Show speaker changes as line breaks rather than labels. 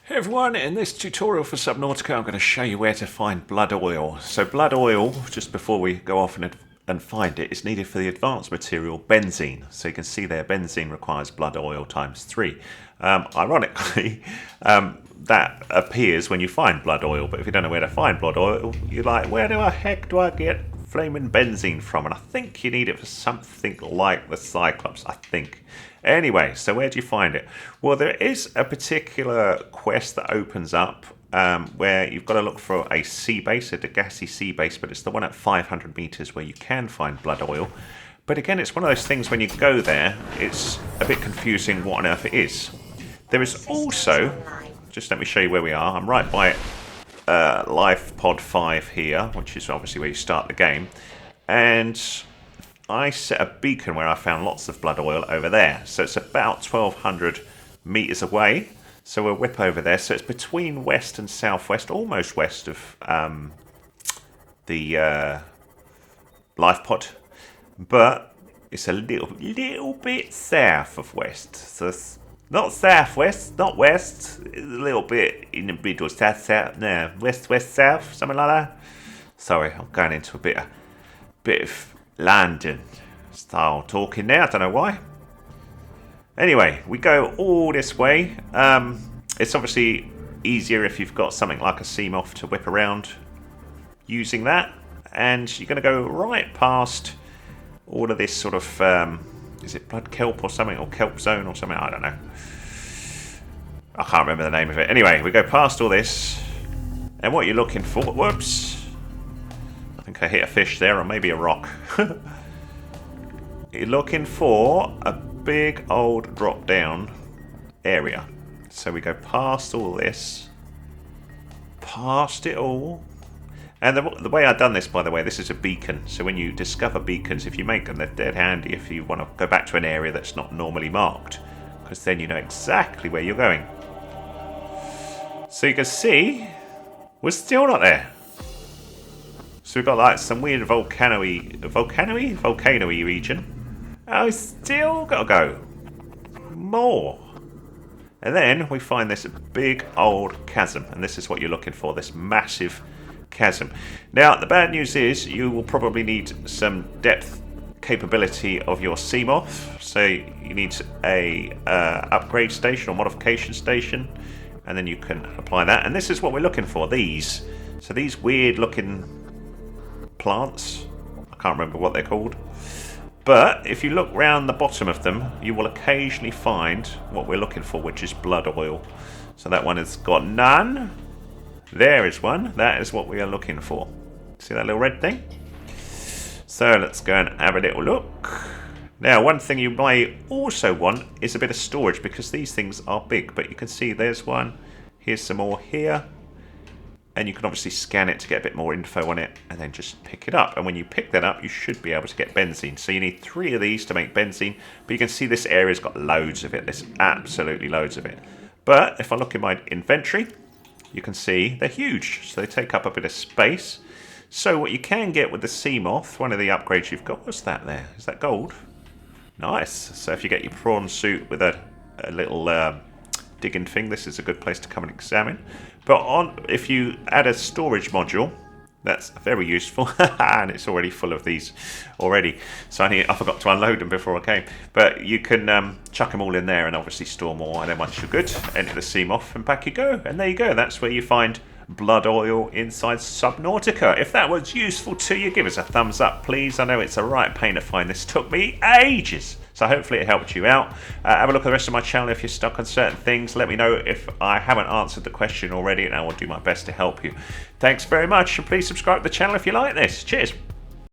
Hey everyone, in this tutorial for Subnautica I'm going to show you where to find blood oil. So blood oil, just before we go off and find it, is needed for the advanced material benzene. So you can see there benzene requires blood oil times 3. Ironically, that appears when you find blood oil, but if you don't know where to find blood oil, you're like, where the heck do I get flaming benzene from? And I think you need it for something like the Cyclops, I think. Anyway, so where do you find it? Well, there is a particular quest that opens up where you've got to look for a sea base, a Degassi sea base, but it's the one at 500 meters where you can find blood oil. But again, it's one of those things when you go there, it's a bit confusing what on earth it is. There is also, just let me show you where we are. I'm right by Life Pod 5 here, which is obviously where you start the game. And I set a beacon where I found lots of blood oil over there. So it's about 1,200 meters away. So we'll whip over there. So it's between west and southwest, almost west of the life pod. But it's a little bit south of west. So it's not southwest, not west. It's a little bit in the middle, south, no, west, south, something like that. Sorry, I'm going into a bit of London style talking now, I don't know why. Anyway, we go all this way. It's obviously easier if you've got something like a Seamoth to whip around using that. And you're going to go right past all of this sort of, is it blood kelp or something, or kelp zone or something, I don't know. I can't remember the name of it. Anyway, we go past all this. And what you're looking for, whoops. I think I hit a fish there, or maybe a rock. You're looking for a big old drop down area. So we go past all this, past it all. And the way I've done this, by the way, this is a beacon. So when you discover beacons, if you make them, they're dead handy if you want to go back to an area that's not normally marked, because then you know exactly where you're going. So you can see, we're still not there. So we've got like some weird volcano-y region. And we still got to go more. And then we find this big old chasm. And this is what you're looking for, this massive chasm. Now, the bad news is you will probably need some depth capability of your Seamoth. So you need a upgrade station or modification station. And then you can apply that. And this is what we're looking for, these. So these weird looking plants, I can't remember what they're called, but if you look round the bottom of them you will occasionally find what we're looking for, which is blood oil. So that one has got none. There is one. That is what we are looking for. See that little red thing? So let's go and have a little look. Now, one thing you may also want is a bit of storage, because these things are big, but you can see there's one, here's some more here. And you can obviously scan it to get a bit more info on it and then just pick it up. And when you pick that up, you should be able to get benzene. So you need 3 of these to make benzene. But you can see this area's got loads of it. There's absolutely loads of it. But if I look in my inventory, you can see they're huge. So they take up a bit of space. So what you can get with the Seamoth, one of the upgrades you've got, what's that there? Is that gold? Nice. So if you get your prawn suit with a little digging thing, this is a good place to come and examine. But if you add a storage module, that's very useful. And it's already full of these already. So I forgot to unload them before I came. But you can chuck them all in there and obviously store more. And then once you're good, enter the Seamoth and back you go. And there you go. That's where you find blood oil inside Subnautica. If that was useful to you, give us a thumbs up, please. I know it's a right pain to find this. Took me ages. So hopefully it helped you out. Have a look at the rest of my channel if you're stuck on certain things. Let me know if I haven't answered the question already, and I will do my best to help you. Thanks very much, and please subscribe to the channel if you like this. Cheers.